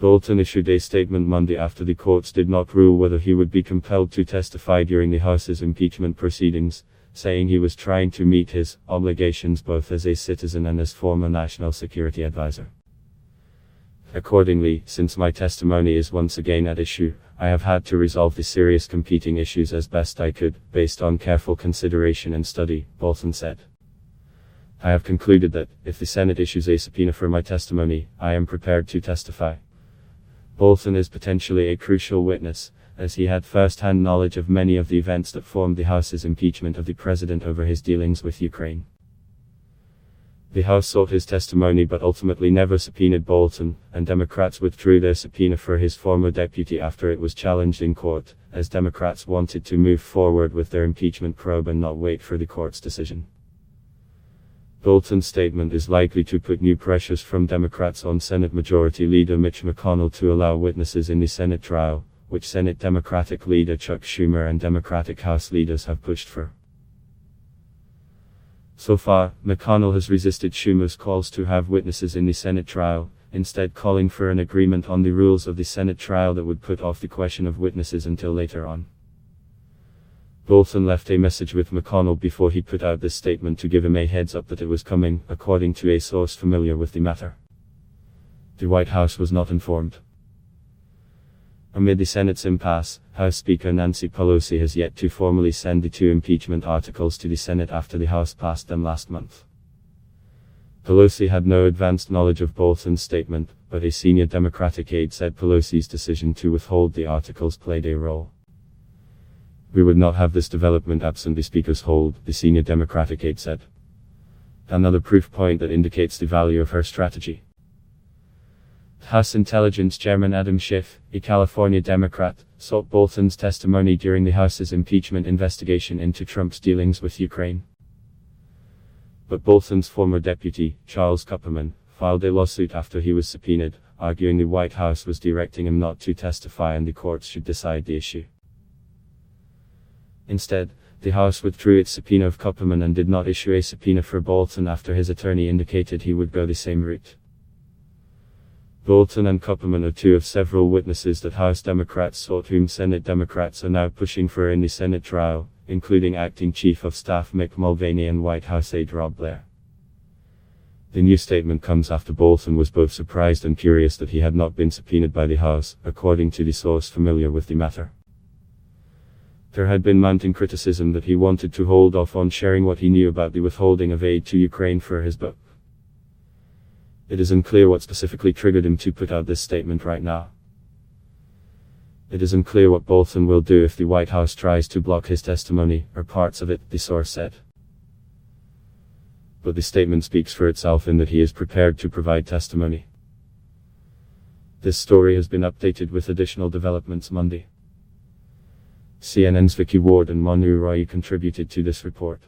Bolton issued a statement Monday after the courts did not rule whether he would be compelled to testify during the House's impeachment proceedings, saying he was trying to meet his obligations both as a citizen and as former national security advisor. Accordingly, since my testimony is once again at issue, I have had to resolve the serious competing issues as best I could, based on careful consideration and study, Bolton said. I have concluded that, if the Senate issues a subpoena for my testimony, I am prepared to testify. Bolton is potentially a crucial witness, as he had first-hand knowledge of many of the events that formed the House's impeachment of the president over his dealings with Ukraine. The House sought his testimony but ultimately never subpoenaed Bolton, and Democrats withdrew their subpoena for his former deputy after it was challenged in court, as Democrats wanted to move forward with their impeachment probe and not wait for the court's decision. Bolton's statement is likely to put new pressures from Democrats on Senate Majority Leader Mitch McConnell to allow witnesses in the Senate trial, which Senate Democratic Leader Chuck Schumer and Democratic House leaders have pushed for. So far, McConnell has resisted Schumer's calls to have witnesses in the Senate trial, instead calling for an agreement on the rules of the Senate trial that would put off the question of witnesses until later on. Bolton left a message with McConnell before he put out this statement to give him a heads up that it was coming, according to a source familiar with the matter. The White House was not informed. Amid the Senate's impasse, House Speaker Nancy Pelosi has yet to formally send the two impeachment articles to the Senate after the House passed them last month. Pelosi had no advanced knowledge of Bolton's statement, but a senior Democratic aide said Pelosi's decision to withhold the articles played a role. We would not have this development absent the Speaker's hold, the senior Democratic aide said. Another proof point that indicates the value of her strategy. House Intelligence Chairman Adam Schiff, a California Democrat, sought Bolton's testimony during the House's impeachment investigation into Trump's dealings with Ukraine. But Bolton's former deputy, Charles Kupperman, filed a lawsuit after he was subpoenaed, arguing the White House was directing him not to testify and the courts should decide the issue. Instead, the House withdrew its subpoena of Kupperman and did not issue a subpoena for Bolton after his attorney indicated he would go the same route. Bolton and Kupperman are two of several witnesses that House Democrats sought whom Senate Democrats are now pushing for in the Senate trial, including Acting Chief of Staff Mick Mulvaney and White House aide Rob Blair. The new statement comes after Bolton was both surprised and curious that he had not been subpoenaed by the House, according to the source familiar with the matter. There had been mounting criticism that he wanted to hold off on sharing what he knew about the withholding of aid to Ukraine for his book. It is unclear what specifically triggered him to put out this statement right now. It is unclear what Bolton will do if the White House tries to block his testimony, or parts of it, the source said. But the statement speaks for itself in that he is prepared to provide testimony. This story has been updated with additional developments Monday. CNN's Vicky Ward and Manu Roy contributed to this report.